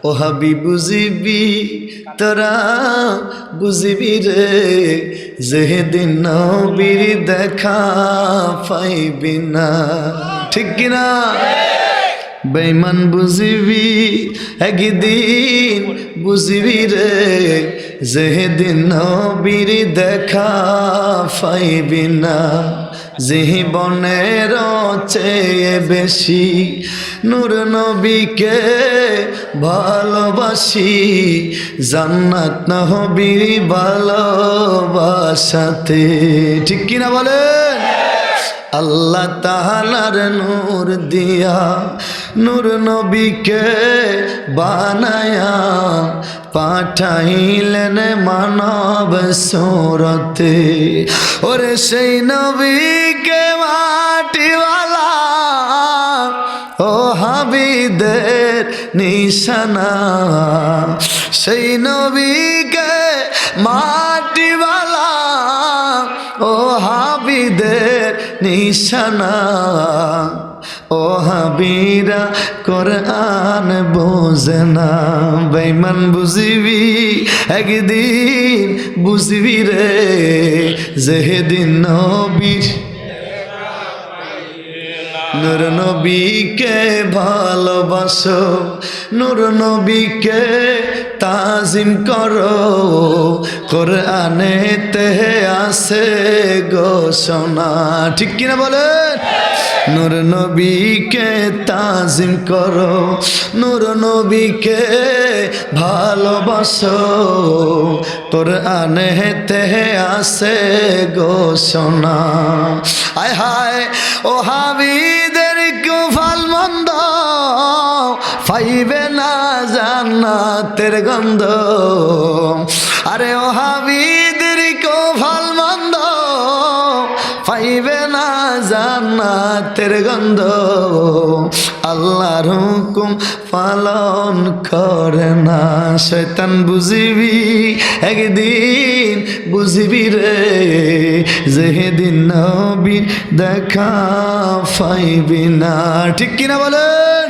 ও হাবি বুঝিবি তোরা বুঝিবি রে যেদিন নবীর দেখা পাইবি না ঠিক কিনা বেঈমান বুঝিবি একদিন বুঝিবি রে যেদিন নবীর দেখা পাইবি না জীবনের চেয়ে বেশি নূর নবীকে ভালোবাসি জান্নাত নবীর ভালোবাসাতে ঠিক কিনা বলেন আল্লাহ তাআলার নূর দিয়া নূর নবীকে বানায়া পাঠাইলেন মানব সুরতে ওরে সেই নবীকে মাটিওয়ালা ও হাবিদের নিশানা সেই নবীকে মাটিওয়ালা ও হাবিদের নিশানা ও হাবিরা কোরআন বোঝে না বেঈমান বুঝিবি একদিন বুঝিবি রে যেদিন নবীর নূর নবীকে ভালোবাসো নূর নবীকে তাজিম করো কোরআনেতে আছে ঘোষণা ঠিক কিনা বলেন নূর নবীকে তাজিম করো নূর নবীকে ভালোবাসো কোরআনেতে আছে ঘোষণা আয় হায় ও হাবিদের কুফল মন্দ পাইবে না জান্নাতের গন্ধ আরে ও হাবিদের কুফল মন্দ পাইবে না জান্নাতের গন্ধ আল্লাহর হুকুম পালন করে না শয়তান বুঝিবি একদিন বুঝিবি রে যেদিন নবীর দেখা পাইবি না ঠিক কিনা বলেন